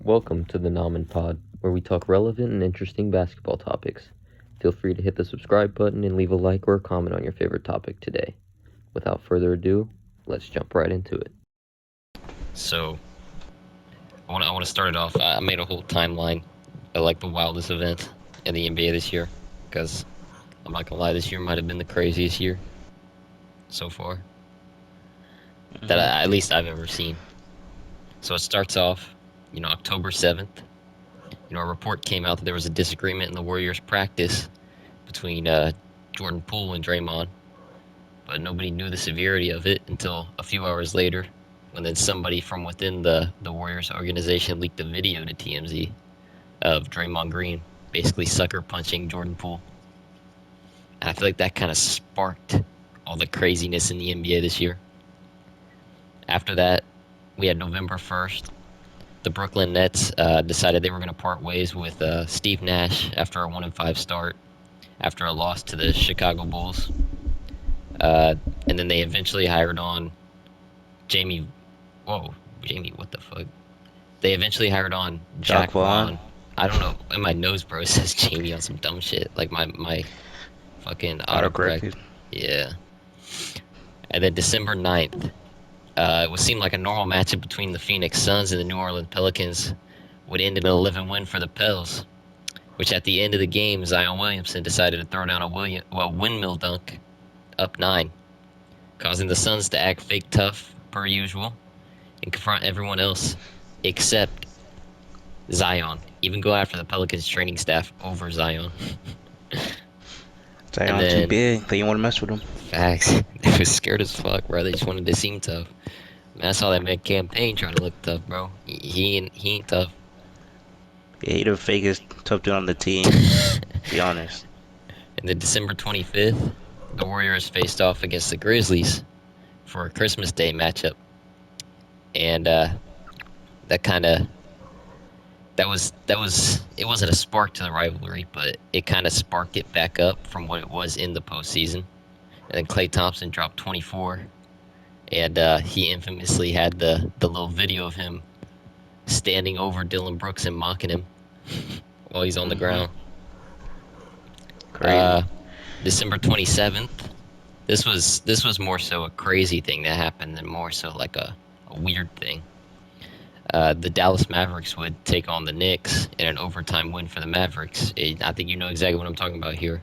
Welcome to the Namen Pod, where we talk relevant and interesting basketball topics. Feel free to hit the subscribe button and leave a like or a comment on your favorite topic today. Without further ado, let's jump right into it. So, I want to start it off. I made a whole timeline of like the wildest event in the NBA this year, because I'm not gonna lie, this year might have been the craziest year so far that at least I've ever seen. So it starts off, October 7th. A report came out that there was a disagreement in the Warriors' practice between Jordan Poole and Draymond, but nobody knew the severity of it until a few hours later, when then somebody from within the Warriors organization leaked a video to TMZ of Draymond Green basically sucker punching Jordan Poole. And I feel like that kind of sparked all the craziness in the NBA this year. After that, we had November 1st. The Brooklyn Nets decided they were going to part ways with Steve Nash after a 1-5 start, after a loss to the Chicago Bulls. And then they eventually hired on Jamie, what the fuck? They eventually hired on Jack Vaughn. I don't know. In my nose, bro, it says Jamie on some dumb shit. Like my fucking autocorrect. Yeah. And then December 9th, it would seem like a normal matchup between the Phoenix Suns and the New Orleans Pelicans would end in an 11 win for the Pels, which at the end of the game, Zion Williamson decided to throw down a windmill dunk up 9, causing the Suns to act fake tough per usual and confront everyone else except Zion. Even go after the Pelicans training staff over Zion. Zion too big. They didn't want to mess with him. Facts. They was scared as fuck, bro. They just wanted to seem tough. Man, I saw that man campaign trying to look tough, bro. He ain't tough. Yeah, he the fakest tough dude on the team. To be honest. And then December 25th, the Warriors faced off against the Grizzlies for a Christmas Day matchup. And it wasn't a spark to the rivalry, but it kind of sparked it back up from what it was in the postseason. And then Klay Thompson dropped 24, and he infamously had the little video of him standing over Dillon Brooks and mocking him while he's on the ground. December 27th, this was more so a crazy thing that happened than more so like a weird thing. The Dallas Mavericks would take on the Knicks in an overtime win for the Mavericks. I think you know exactly what I'm talking about here.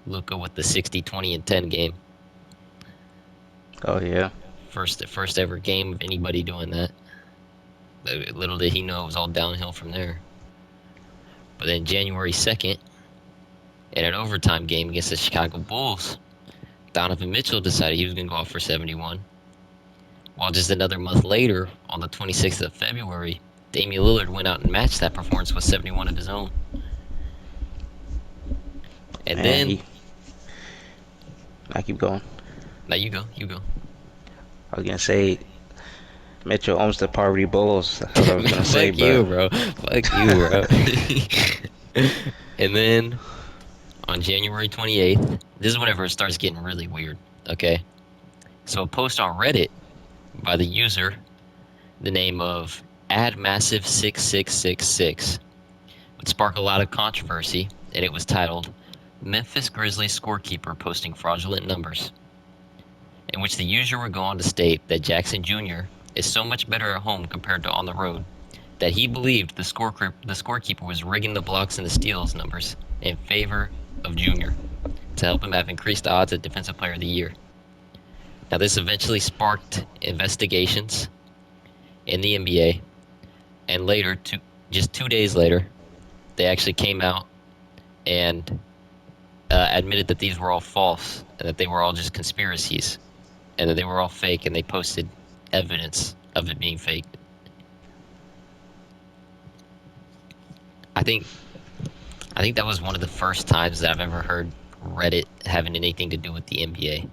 Luka with the 60, 20, and 10 game. Oh, yeah. First ever game of anybody doing that. Little did he know it was all downhill from there. But then January 2nd, in an overtime game against the Chicago Bulls, Donovan Mitchell decided he was going to go off for 71. While just another month later, on the 26th of February, Damian Lillard went out and matched that performance with 71 of his own. And then... I keep going. Now you go. I was going to say, Mitchell owns the Poverty Bulls. That's what I was going to say, bro. Fuck you, bro. And then, on January 28th, this is whenever it starts getting really weird, okay? So a post on Reddit by the user, the name of AddMassive6666, would spark a lot of controversy, and it was titled, Memphis Grizzlies scorekeeper posting fraudulent numbers, in which the user would go on to state that Jackson Jr. is so much better at home compared to on the road that he believed the scorekeeper was rigging the blocks and the steals numbers in favor of Jr. to help him have increased odds at Defensive Player of the Year. Now, this eventually sparked investigations in the NBA, and later, just 2 days later, they actually came out and admitted that these were all false, and that they were all just conspiracies, and that they were all fake, and they posted evidence of it being faked. I think that was one of the first times that I've ever heard Reddit having anything to do with the NBA.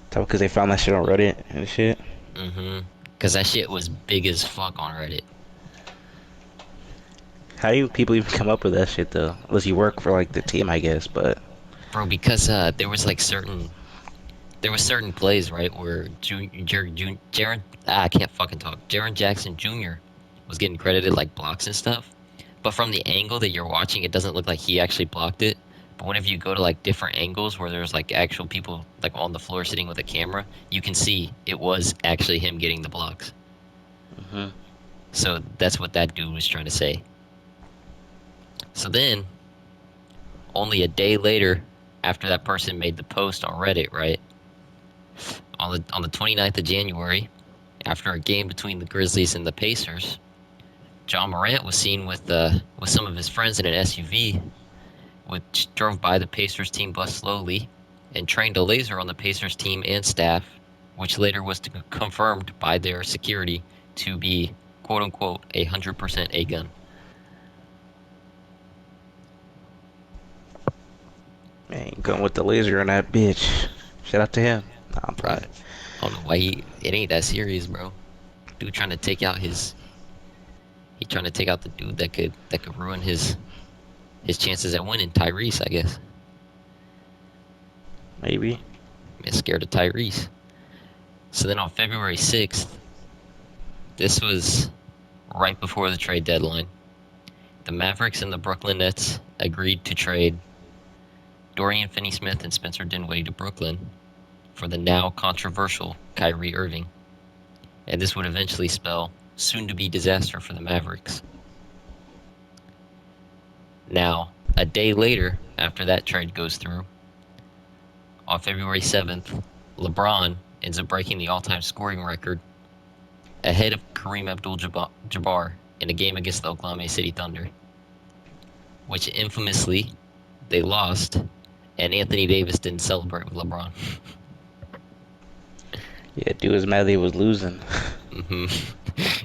Because they found that shit on Reddit and shit? Because that shit was big as fuck on Reddit. How do people even come up with that shit, though? Unless you work for, like, the team, I guess, but... Bro, because there was, like, certain there were certain plays, right, where I can't fucking talk. Jaren Jackson Jr. was getting credited like blocks and stuff, but from the angle that you're watching, it doesn't look like he actually blocked it. But whenever you go to like different angles where there's like actual people like on the floor sitting with a camera, you can see it was actually him getting the blocks. Mm-hmm. So that's what that dude was trying to say. So then, only a day later, after that person made the post on Reddit, right? On the 29th of January, after a game between the Grizzlies and the Pacers, John Morant was seen with some of his friends in an SUV, which drove by the Pacers team bus slowly and trained a laser on the Pacers team and staff, which later was confirmed by their security to be "quote unquote" 100% a gun. Man, going with the laser on that bitch. Shout out to him. Nah, I'm Bro, playing. I don't know why it ain't that serious, bro. Dude trying to take out he trying to take out the dude that could ruin his chances at winning, Tyrese, I guess. Maybe. Man, scared of Tyrese. So then on February 6th, this was right before the trade deadline, the Mavericks and the Brooklyn Nets agreed to trade Dorian Finney-Smith and Spencer Dinwiddie to Brooklyn for the now controversial Kyrie Irving. And this would eventually spell soon-to-be disaster for the Mavericks. Now, a day later, after that trade goes through, on February 7th, LeBron ends up breaking the all-time scoring record ahead of Kareem Abdul-Jabbar in a game against the Oklahoma City Thunder, which infamously they lost, and Anthony Davis didn't celebrate with LeBron. Yeah, dude was mad they was losing. Mm-hmm.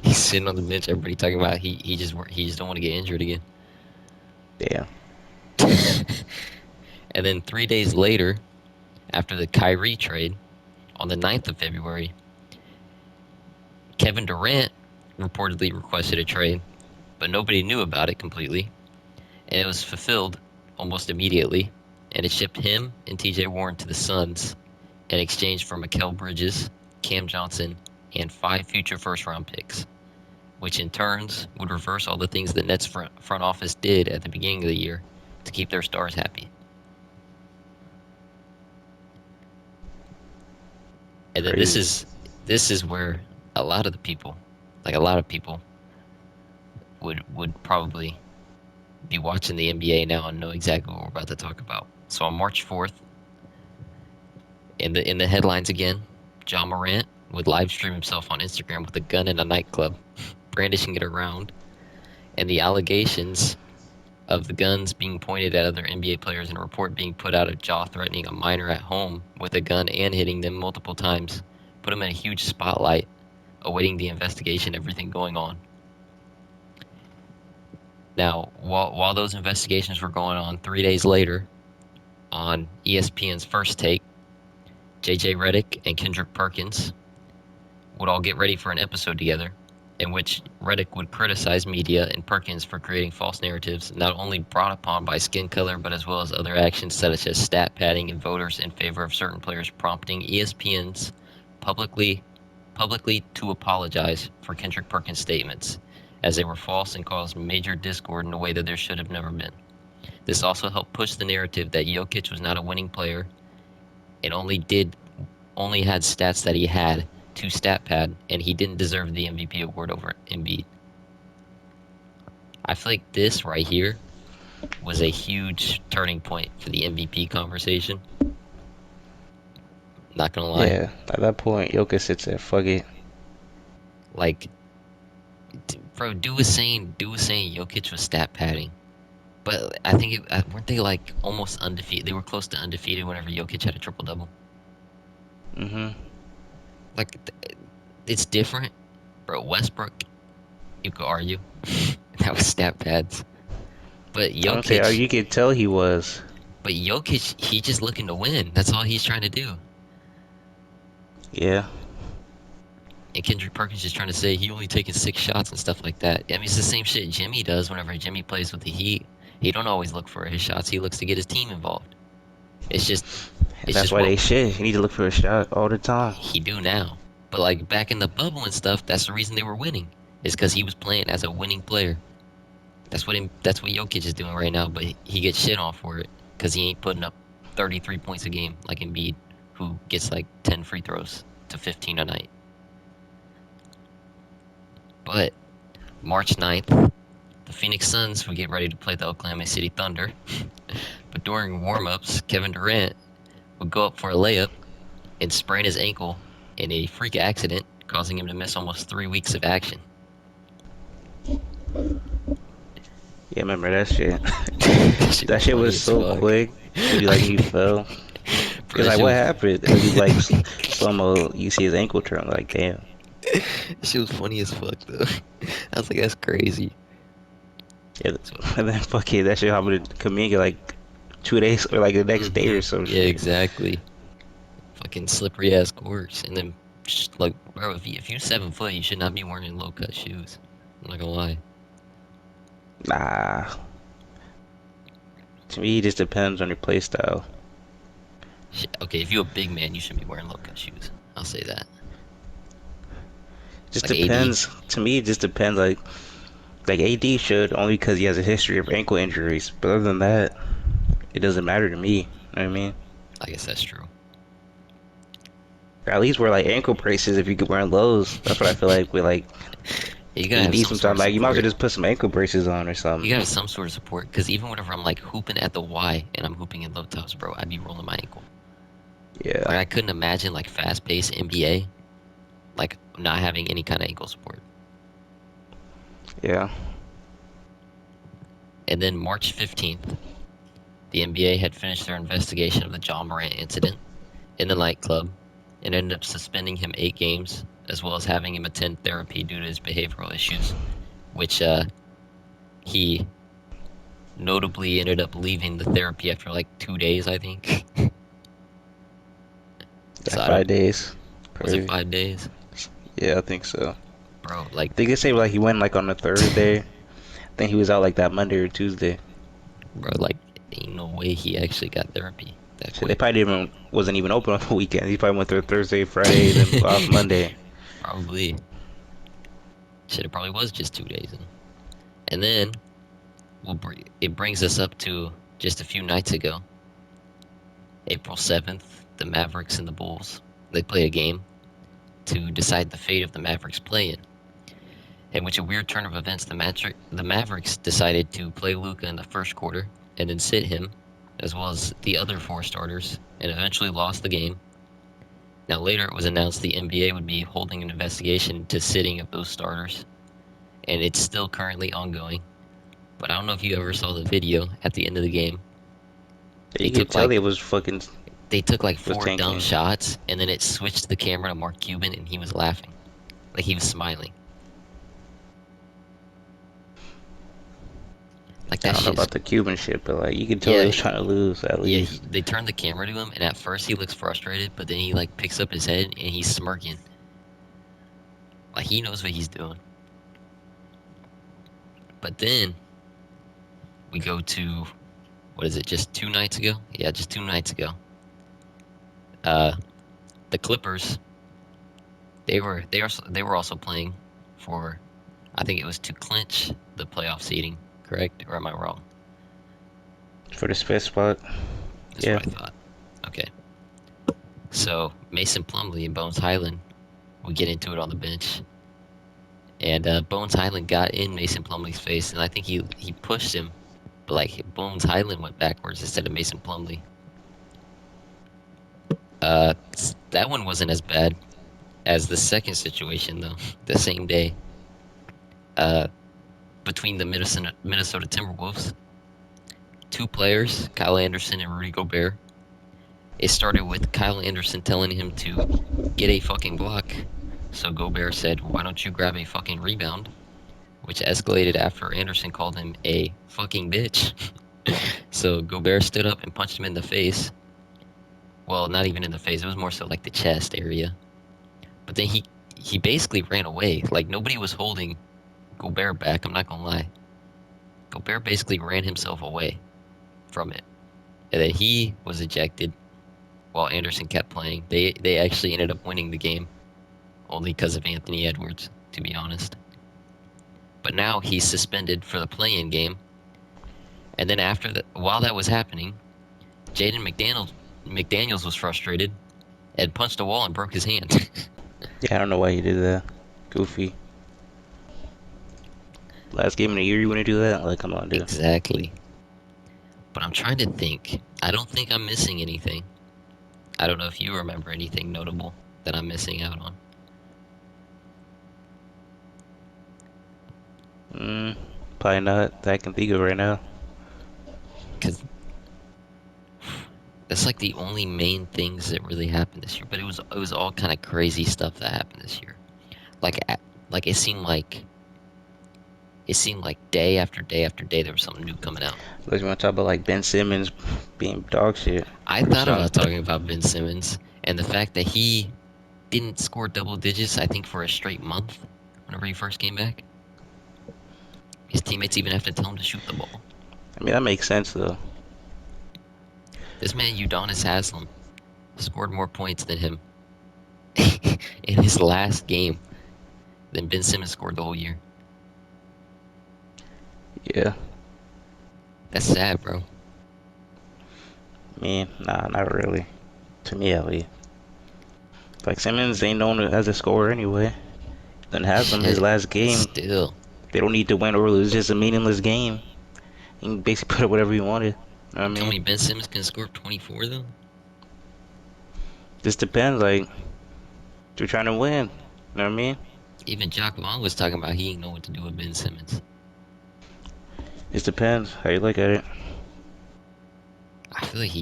He's sitting on the bench. Everybody talking about he just don't want to get injured again. Damn. And then 3 days later, after the Kyrie trade, on the 9th of February, Kevin Durant reportedly requested a trade, but nobody knew about it completely, and it was fulfilled almost immediately, and it shipped him and TJ Warren to the Suns in exchange for Mikal Bridges, Cam Johnson, and 5 future first-round picks, which in turns would reverse all the things the Nets front office did at the beginning of the year to keep their stars happy. And then Crazy. this is where a lot of people would probably be watching the NBA now and know exactly what we're about to talk about. So on March 4th, in the headlines again, John Morant would live stream himself on Instagram with a gun in a nightclub, brandishing it around, and the allegations of the guns being pointed at other NBA players and a report being put out of Ja threatening a minor at home with a gun and hitting them multiple times put him in a huge spotlight, awaiting the investigation, everything going on. Now, while those investigations were going on, 3 days later, on ESPN's First Take, JJ Redick and Kendrick Perkins would all get ready for an episode together, in which Redick would criticize media and Perkins for creating false narratives, not only brought upon by skin color, but as well as other actions such as stat padding and voters in favor of certain players, prompting ESPN's publicly to apologize for Kendrick Perkins' statements, as they were false and caused major discord in a way that there should have never been. This also helped push the narrative that Jokic was not a winning player and only had stats that he had to stat pad, and he didn't deserve the MVP award over Embiid. I feel like this right here was a huge turning point for the MVP conversation. Not gonna lie. Yeah, at that point, Jokic sits there, fuck it. Like, bro, dude was saying Jokic was stat padding. But I think weren't they like almost undefeated? They were close to undefeated whenever Jokic had a triple-double. Mm-hmm. Like, it's different. Bro, Westbrook, you could argue. That was stat pads. But Jokic... You could tell he was. But Jokic, he's just looking to win. That's all he's trying to do. Yeah. And Kendrick Perkins just trying to say he only taking 6 shots and stuff like that. I mean, it's the same shit Jimmy does whenever Jimmy plays with the Heat. He don't always look for his shots. He looks to get his team involved. It's just It's That's just why what they shit. You need to look for a shot all the time. he do now. But like back in the bubble and stuff, that's the reason they were winning. Is because he was playing as a winning player. That's what Jokic is doing right now. But he gets shit on for it because he ain't putting up 33 points a game like Embiid, who gets like 10 free throws to 15 a night. But March 9th, the Phoenix Suns would get ready to play the Oklahoma City Thunder. But during warm-ups, Kevin Durant would go up for a layup and sprain his ankle in a freak accident, causing him to miss almost 3 weeks of action. Yeah, remember that shit? That shit funny was as so fuck. quick. When you fell. Bro, Cause that like shit what was, happened? Cause you like slow mo, you see his ankle turn. Like damn. that shit was funny as fuck though. I was like, that's crazy. Yeah, So, and then fuck it, that shit happened to Kaminga like 2 days or like the next day or some yeah, shit. exactly. Fucking slippery ass courts, and then just like, bro, if you're 7 foot, you should not be wearing low cut shoes. I'm not gonna lie. Nah. To me, it just depends on your play style. Okay, if you're a big man, you shouldn't be wearing low cut shoes. I'll say that. Just Like AD. depends. To me, it just depends. Like AD should only because he has a history of ankle injuries. But other than that, it doesn't matter to me. You know what I mean? I guess that's true. Or at least wear like ankle braces if you could wear lows. That's what I feel like with like You gotta have AD some sort sometimes. of Like you might as well support. just put some ankle braces on or You something. gotta have some sort of support, because even whenever I'm like hooping at the Y and I'm hooping in low tops, bro, I'd be rolling my ankle. Yeah. Like I couldn't imagine like fast paced NBA, like not having any kind of ankle support. Yeah. And then March 15th, the NBA had finished their investigation of the John Morant incident in the nightclub and ended up suspending him 8 games, as well as having him attend therapy due to his behavioral issues, which he notably ended up leaving the therapy after like 2 days, I think. Like So I 5 days. was it Crazy. 5 days? Yeah, I think so. Bro, I think they say like he went like on the Thursday. I think he was out like that Monday or Tuesday. like, ain't no way he actually got therapy that Shit, they quick. probably didn't even wasn't even open on the weekend. He probably went there Thursday, Friday, then off Monday. Probably. Shit, it probably was just 2 days. And then, it brings us up to just a few nights ago. April 7th, the Mavericks and the Bulls, they play a game to decide the fate of the Mavericks play-in. In which a weird turn of events, the Mavericks decided to play Luka in the first quarter and then sit him, as well as the other 4 starters, and eventually lost the game. Now later it was announced the NBA would be holding an investigation into sitting of those starters, and it's still currently ongoing. But I don't know if you ever saw the video at the end of the game. They You could took tell like they was fucking was 4 dumb tanking. shots, and then it switched the camera to Mark Cuban, and he was laughing, like he was smiling. Like I that don't know shit. about the Cuban shit, but like you could tell Yeah, he was trying to lose at yeah. least. They turned the camera to him, and at first he looks frustrated, but then he like picks up his head and he's smirking, like he knows what he's doing. But then we go to, what is it? Just 2 nights ago? Yeah, just 2 nights ago. The Clippers. They were also playing for, I think it was to clinch the playoff seeding. Correct, or am I wrong? For this fifth spot. That's Yeah. what I thought. Okay. So Mason Plumlee and Bones Highland would get into it on the bench, and Bones Highland got in Mason Plumlee's face, and I think he pushed him, but like Bones Highland went backwards instead of Mason Plumlee. That one wasn't as bad as the second situation though. The same day, between the Minnesota Timberwolves, 2 players, Kyle Anderson and Rudy Gobert. It started with Kyle Anderson telling him to get a fucking block. So Gobert said, "Why don't you grab a fucking rebound?" Which escalated after Anderson called him a fucking bitch. So Gobert stood up and punched him in the face. Well, not even in the face. It was more so like the chest area. But then he basically ran away. Like nobody was holding Gobert back. I'm not gonna lie. Gobert basically ran himself away from it, and then he was ejected. while Anderson kept playing. They actually ended up winning the game only because of Anthony Edwards, to be honest. But now he's suspended for the play-in game. And then while that was happening, Jaden McDaniels was frustrated and punched a wall and broke his hand. Yeah, I don't know why he did that. Goofy. Last game of the year, you want to do that? Like, come on, dude. Exactly. But I'm trying to think. I don't think I'm missing anything. I don't know if you remember anything notable that I'm missing out on. Probably not that I can think of right now. Because that's like the only main things that really happened this year. But it was all kind of crazy stuff that happened this year. Like it seemed like day after day after day there was something new coming out. Unless you want to talk about like Ben Simmons being dog shit. I thought about talking about Ben Simmons and the fact that he didn't score double digits, I think, for a straight month whenever he first came back. His teammates even have to tell him to shoot the ball. I mean, that makes sense though. This man, Udonis Haslem, scored more points than him in his last game than Ben Simmons scored the whole year. Yeah. That's sad, bro. I mean, nah, not really. To me, at least. Like, Simmons ain't known as a scorer anyway. Then has him his last game. Still. They don't need to win or lose. It's just a meaningless game. You can basically put up whatever you wanted. You know what I Tell me mean? Ben Simmons can score 24, though? Just depends, like, they're trying to win. You know what I mean? Even Jock Vaughn was talking about he didn't know what to do with Ben Simmons. Just depends how you look at it. I feel like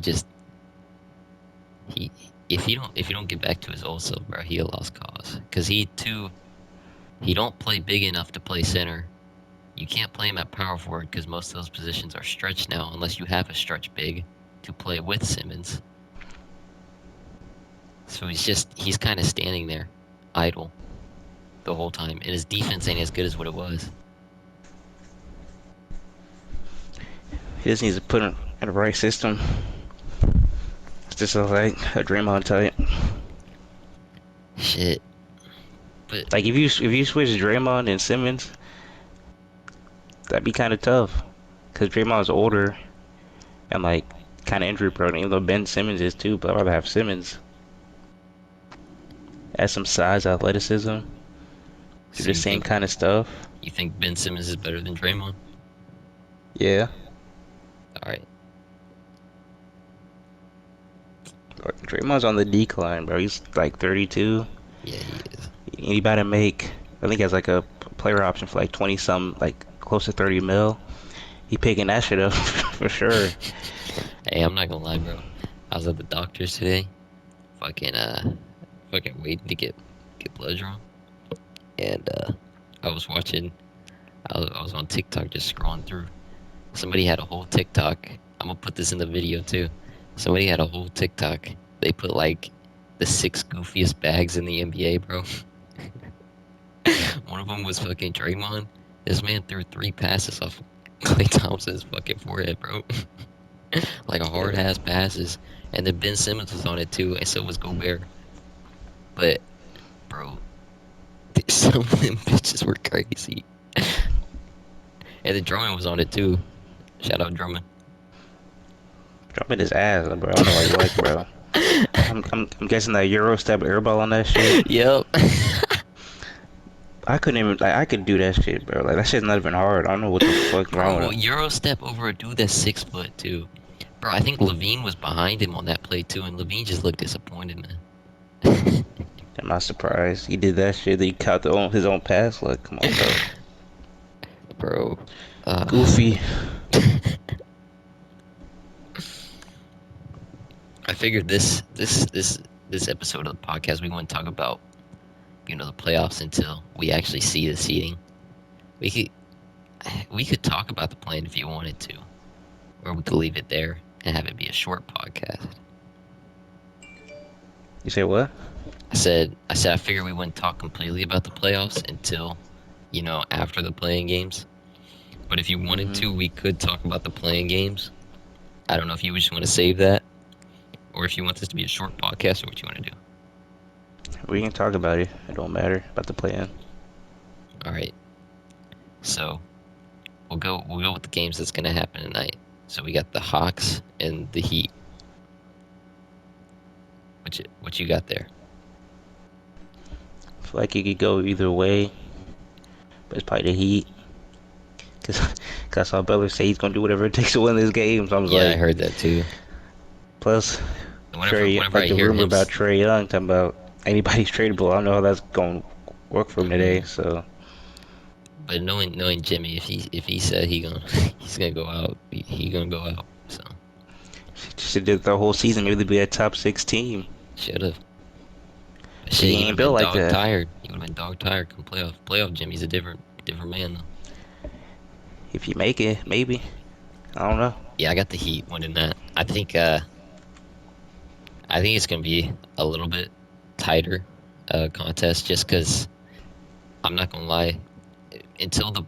if you don't get back to his old self, bro, he a lost cause. Cause he don't play big enough to play center. You can't play him at power forward because most of those positions are stretched now, unless you have a stretch big to play with Simmons. So he's kind of standing there, idle, the whole time, and his defense ain't as good as what it was. He just needs to put him in the right system. It's just like a Draymond type. Shit. But Like if you switch Draymond and Simmons, that'd be kind of tough. Cause Draymond's older and like kind of injury prone. Even though Ben Simmons is too, but I'd rather have Simmons. Add some size, athleticism, do so the same kind of stuff. You think Ben Simmons is better than Draymond? Yeah. All right. Draymond's on the decline, bro. He's like 32. Yeah, he is. He about to make, I think he has like a player option for like 20 some, like close to 30 mil. He picking that shit up for sure. Hey, I'm not gonna lie, bro. I was at the doctor's today, fucking waiting to get blood drawn, and I was watching. I was on TikTok just scrolling through. Somebody had a whole TikTok. I'm gonna put this in the video too. Somebody had a whole TikTok. They put like the 6 goofiest bags in the NBA, bro. One of them was fucking Draymond. This man threw 3 passes off Klay Thompson's fucking forehead, bro. Like a hard ass passes. And then Ben Simmons was on it too, and so was Gobert. But, bro, some of them bitches were crazy. And then Drummond was on it too. Shout out Drummond. Drummond his ass, bro. I don't know what you like, bro. I'm guessing that Euro step airball on that shit. Yep. I couldn't even, like, I could do that shit, bro. Like, that shit's not even hard. I don't know what the fuck wrong Bro, with him. Euro step over a dude that's 6 foot too. Bro, I think Levine was behind him on that play too, and Levine just looked disappointed, man. I'm not surprised. He did that shit. He caught his own pass. Like, come on, bro. Bro. Goofy. I figured this episode of the podcast we want to talk about, the playoffs until we actually see the seeding. We could talk about the plan if you wanted to, or we could leave it there and have it be a short podcast. You say what? I said I figured we wouldn't talk completely about the playoffs until, after the playing games. But if you wanted to, we could talk about the playing games. I don't know if you just want to save that, or if you want this to be a short podcast, or what you want to do. We can talk about it. It don't matter about the plan. All right. So we'll go with the games that's gonna happen tonight. So we got the Hawks and the Heat. What you got there? I feel like it could go either way, but it's probably the Heat. Cause I saw Butler say he's gonna do whatever it takes to win this game. So I was Yeah, like, I heard that too. plus Whenever like I the hear rumor him, about Trey Young talking about anybody's tradable. I don't know how that's gonna work for him today. So but knowing Jimmy, if he said he's gonna go out, he gonna go out. So should did the whole season. Maybe they'd be a top 6 team. should have. He Shit, he ain't would have built been like dog that. tired. He would have been dog tired come playoff. Playoff Jimmy's a different man though. If you make it, maybe. I don't know. Yeah, I got the Heat winning that. I think it's gonna be a little bit tighter contest just because I'm not gonna lie. Until the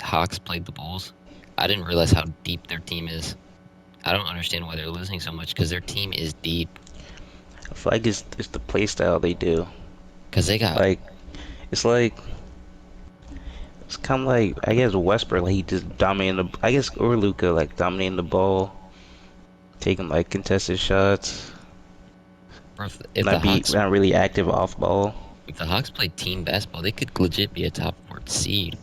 Hawks played the Bulls, I didn't realize how deep their team is. I don't understand why they're losing so much because their team is deep. I feel like it's the play style they do. Because they got Like it's kind of like I guess Westbrook, like he just dominating the. I guess or Luka like dominating the ball, taking like contested shots, if the Hawks not really active off ball. if the Hawks played team basketball, they could legit be a top 4 seed.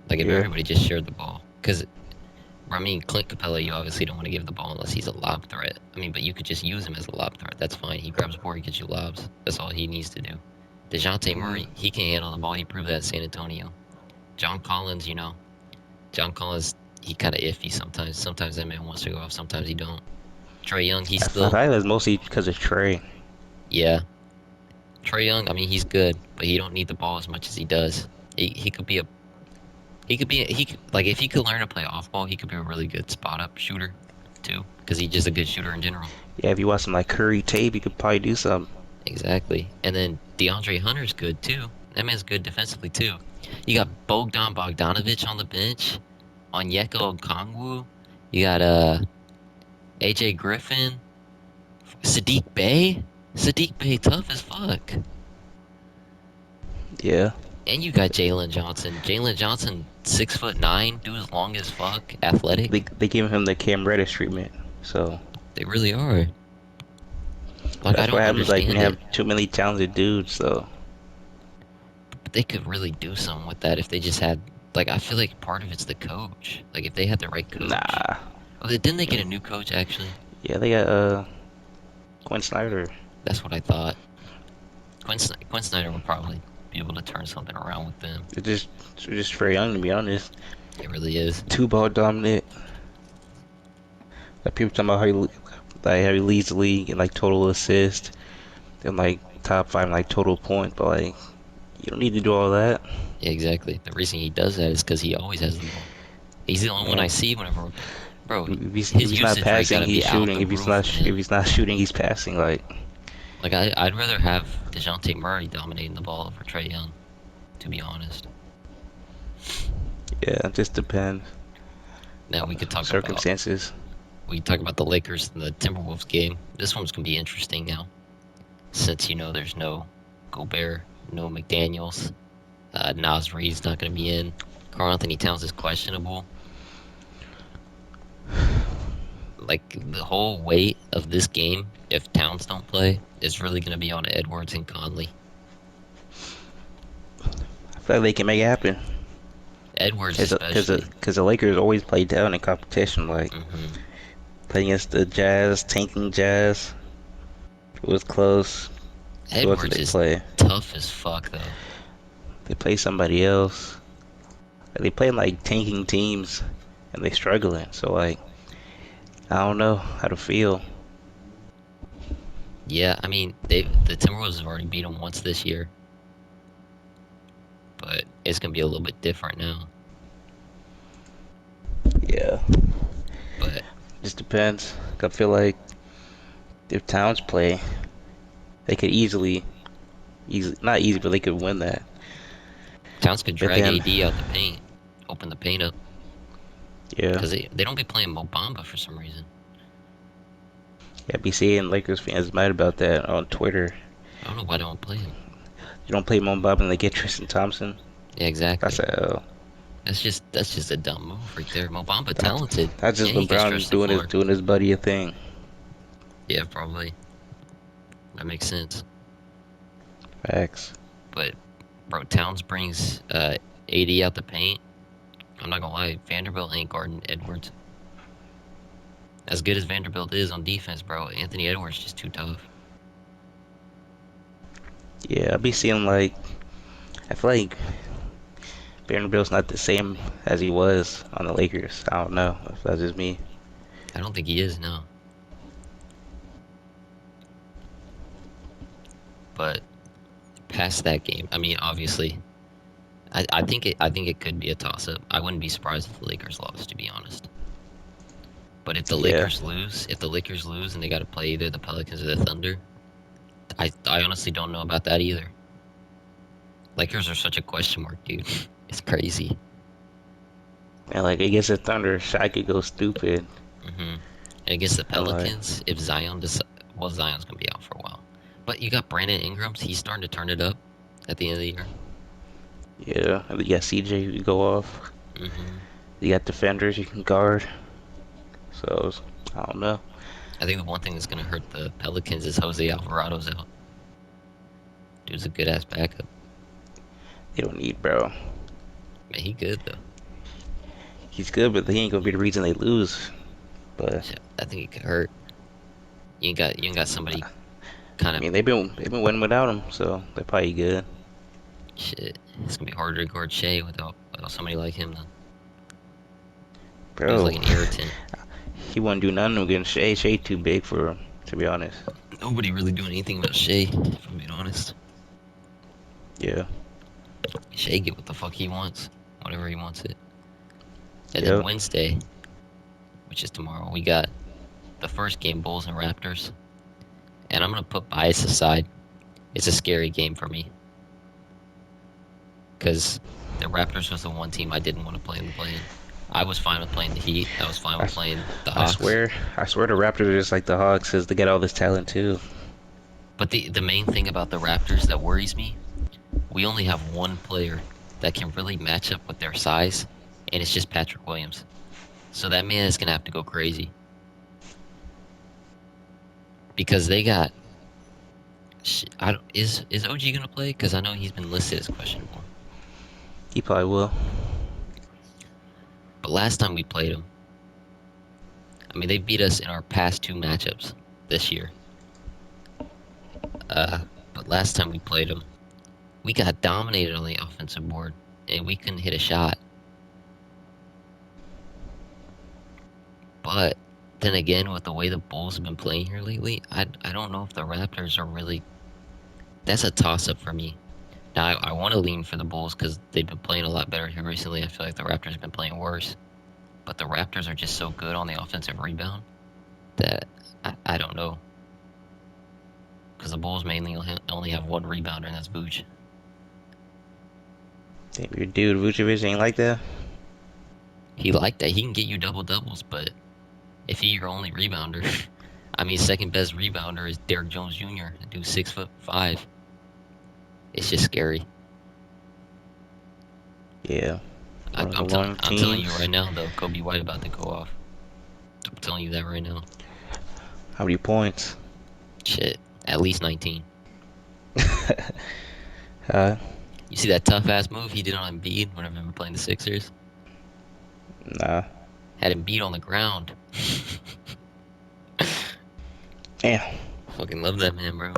Like if Yeah. everybody just shared the ball. Because I mean, Clint Capella, you obviously don't want to give the ball unless he's a lob threat. I mean, but you could just use him as a lob threat. That's fine. He grabs the board, he gets you lobs. That's all he needs to do. DeJounte Murray, he can handle the ball. He proved that at San Antonio. John Collins, he kind of iffy sometimes. Sometimes that man wants to go off. Sometimes he don't. Trey Young, he's I still, think that's mostly because of Trey. yeah. Trey Young, I mean, he's good, but he don't need the ball as much as he does. He could be like if he could learn to play off ball, he could be a really good spot up shooter too, because he's just a good shooter in general. Yeah, if you watch some like Curry tape, you could probably do something. Exactly. And then DeAndre Hunter's good too. That man's good defensively too. You got Bogdan Bogdanovic on the bench, Onyeka Okongwu. You got AJ Griffin, Sadiq Bey. Sadiq Bey tough as fuck. Yeah. And you got Jalen Johnson. Jalen Johnson, 6'9", dude is long as fuck, athletic. They gave him the Cam Reddish treatment, so They really are. Like, I that's don't what happens. Like when understand you it. have too many talented dudes, so But they could really do something with that if they just had. Like, I feel like part of it's the coach. Like, if they had the right coach. nah. Oh, didn't they get a new coach actually? Yeah, they got Quinn Snyder. That's what I thought. Quinn Snyder would probably be able to turn something around with them. It's just Trey Young, to be honest. It really is. 2-ball dominant. Like people talking about how he leads the league in like total assist and like top 5 in like total points, but like you don't need to do all that. Yeah, exactly. The reason he does that is because he always has the ball. He's the only one I see whenever. Bro, If his he's not usage rate passing, gotta he's be out shooting. the If roof, man. he's not shooting, he's passing. Like I'd rather have DeJounte Murray dominating the ball over Trey Young, to be honest. yeah, it just depends. Now we could talk about Circumstances. the Lakers and the Timberwolves game. This one's gonna be interesting now, since there's no Gobert, no McDaniels, Nas Reed's not gonna be in. Karl Anthony Towns is questionable. Like the whole weight of this game, if Towns don't play, is really gonna be on Edwards and Conley. I feel like they can make it happen. Edwards especially. Because the Lakers always play down in competition. Like playing against the Jazz, tanking Jazz. It was close. Who else did Edwards they is play? tough as fuck though. They play somebody else. They play like tanking teams, and they struggling. So like, I don't know how to feel. Yeah, I mean the Timberwolves have already beat them once this year, but it's gonna be a little bit different now. Yeah, But just depends. I feel like if Towns play, they could easily, not easy, but they could win that. Towns could But drag then- AD out the paint, open the paint up, Yeah, because they don't be playing Mo Bamba for some reason. Yeah, I be seeing Lakers fans mad about that on Twitter. I don't know why they don't play him. You don't play Mo Bamba and they get Tristan Thompson. Yeah, exactly. That's a L. That's just a dumb move right there. Mobamba That, talented, that's just and he can LeBron stretch the floor. doing his buddy a thing. Yeah, probably. That makes sense. Facts. But bro, Towns brings AD out the paint. I'm not gonna lie, Vanderbilt ain't guarding Edwards. As good as Vanderbilt is on defense, bro, Anthony Edwards just too tough. Yeah, I be seeing like I feel like Vanderbilt's not the same as he was on the Lakers. I don't know if that's just me. I don't think he is now. But past that game, I mean, obviously, I think it could be a toss up. I wouldn't be surprised if the Lakers lost, to be honest. But if the Yeah. Lakers lose and they got to play either the Pelicans or the Thunder, I honestly don't know about that either. Lakers are such a question mark, dude. It's crazy. And like against the Thunder, Shai could go stupid. And against the I like- Pelicans, if Zion well, Zion's gonna be out for a while. But you got Brandon Ingram. He's starting to turn it up at the end of the year. Yeah, and you got CJ who could go off. You got defenders you can guard. So I don't know. I think the one thing that's gonna hurt the Pelicans is Jose Alvarado's out. Dude's a good ass backup. They don't need bro. Man, he good though. He's good, but he ain't gonna be the reason they lose. But Shit, I think it could hurt. You ain't got somebody kind I of mean they've been winning without him, so they're probably good. shit. It's gonna be harder to guard Shea without somebody like him. Then Bro, he's like an irritant. he wouldn't do nothing against Shea. Shea too big for him, to be honest. Nobody really doing anything about Shea, if I'm being honest. Yeah. Shea get what the fuck he wants, whatever he wants it. And Yep. then Wednesday, which is tomorrow, we got the first game, Bulls and Raptors. And I'm gonna put bias aside. It's a scary game for me. Because the Raptors was the one team I didn't want to play in the play-in. I was fine with playing the Heat. I was fine with playing the I Hawks. swear the Raptors are just like the Hawks, is they get all this talent too. But the main thing about the Raptors that worries me, we only have one player that can really match up with their size, and it's just Patrick Williams. So that man is gonna have to go crazy. Because they got is OG gonna play? Because I know he's been listed as questionable. He probably will. But last time we played him, I mean, they beat us in our past two matchups this year. But last time we played them, we got dominated on the offensive board, and we couldn't hit a shot. But then again, with the way the Bulls have been playing here lately, I don't know if the Raptors are really. That's a toss-up for me. Now, I want to lean for the Bulls because they've been playing a lot better here recently. I feel like the Raptors have been playing worse. But the Raptors are just so good on the offensive rebound that I don't know. Because the Bulls mainly only have one rebounder, and that's Vooch. Damn, your dude Vucevic ain't like that. He like that. He can get you double-doubles, but if he your only rebounder, I mean, second best rebounder is Derrick Jones Jr. That dude's 6'5". It's just scary. Yeah. I'm One of the telling long you teams. right now, though, Kobe White about to go off. I'm telling you that right now. How many points? Shit, at least 19. Huh? You see that tough ass move he did on Embiid whenever we were playing the Sixers? Nah. Had him beat on the ground. Damn. Fucking love that man, bro.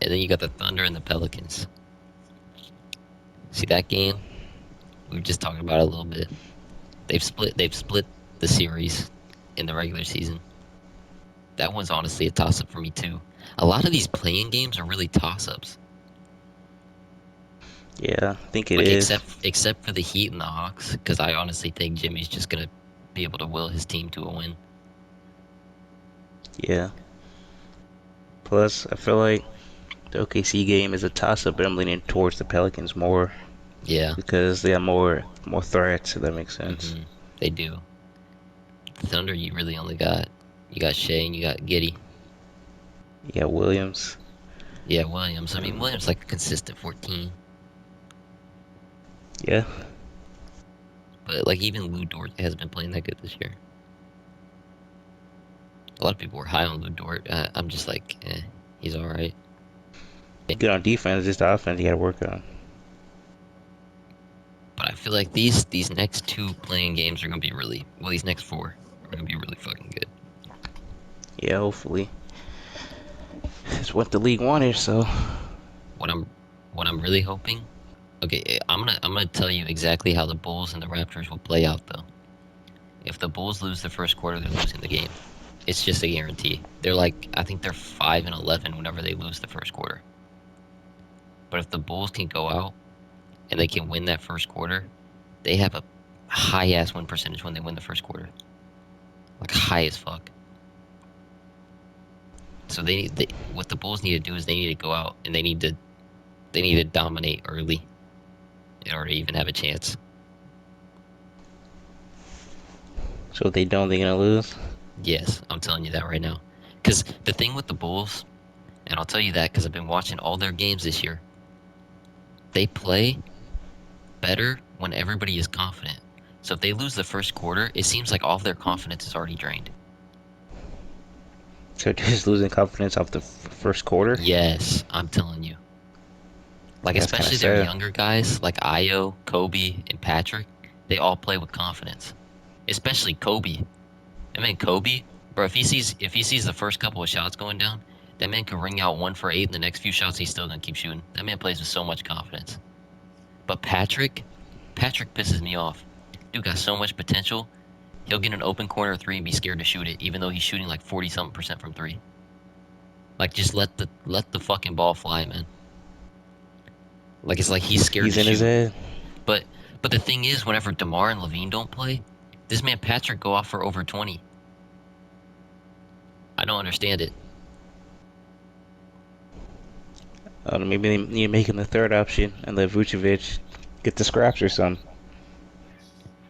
And then you got the Thunder and the Pelicans. See that game? We were just talking about it a little bit. They've split the series in the regular season. That one's honestly a toss-up for me too. A lot of these playing games are really toss-ups. Yeah, I think it Like, is. except for the Heat and the Hawks, because I honestly think Jimmy's just gonna be able to will his team to a win. Yeah. Plus, I feel like the OKC game is a toss-up, but I'm leaning towards the Pelicans more Yeah, because they have more threats. If that makes sense. They do. The Thunder, you really only got You got Shea and you got Giddy. Yeah, Williams. Yeah, Williams. I mean, Williams like a consistent 14. Yeah. But like even Lou Dort hasn't been playing that good this year. A lot of people were high on Lou Dort. I'm just like, he's all right. Good on defense, just the offense you gotta work on. But I feel like these next two playing games are gonna be really well. These next four are gonna be really fucking good. Yeah, hopefully. It's what the league wanted, so. What I'm really hoping. Okay, I'm gonna tell you exactly how the Bulls and the Raptors will play out though. If the Bulls lose the first quarter, they're losing the game. It's just a guarantee. They're like, I think they're 5-11 whenever they lose the first quarter. But if the Bulls can go out and they can win that first quarter, they have a high ass win percentage when they win the first quarter. Like high as fuck. So what the Bulls need to do is they need to go out and they need to dominate early in order to even have a chance. So if they don't, they're gonna lose. Yes, I'm telling you that right now. Because the thing with the Bulls, and I'll tell you that because I've been watching all their games this year, they play better when everybody is confident. So if they lose the first quarter, it seems like all of their confidence is already drained. So just losing confidence off the first quarter. Yes, I'm telling you. Like, That's kinda especially their sad. younger guys, like Io, Kobe, and Patrick, they all play with confidence. Especially Kobe. That man Kobe, bro, if he sees the first couple of shots going down, that man can ring out 1 for 8 and the next few shots he's still gonna keep shooting. That man plays with so much confidence. But Patrick pisses me off. Dude got so much potential. He'll get an open corner three and be scared to shoot it, even though he's shooting like 40-something% from three. Like just let the fucking ball fly, man. Like it's like he's scared He's to in shoot. his head. But the thing is, whenever DeMar and Levine don't play, this man Patrick go off for over 20. I don't understand it. Maybe they need to make him the third option and let Vucevic get the scraps or something.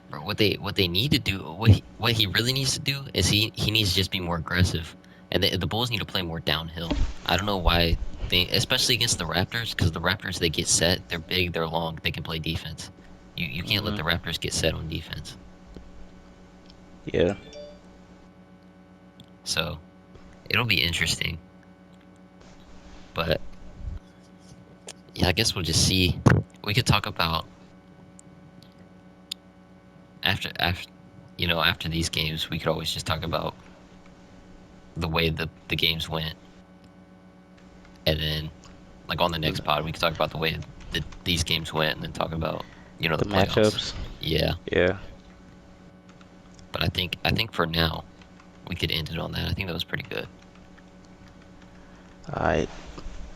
Bro, what they need to do, what he really needs to do is he needs to just be more aggressive, and the Bulls need to play more downhill. I don't know why especially against the Raptors, because the Raptors they get set, they're big, they're long, they can play defense. You can't let the Raptors get set on defense. Yeah. So it'll be interesting, but yeah, I guess we'll just see. We could talk about after these games, we could always just talk about the way the games went, and then like on the next pod, we could talk about the way that these games went, and then talk about the The playoffs. matchups. Yeah, Yeah. but I think for now, we could end it on that. I think that was pretty good. I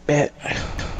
bet.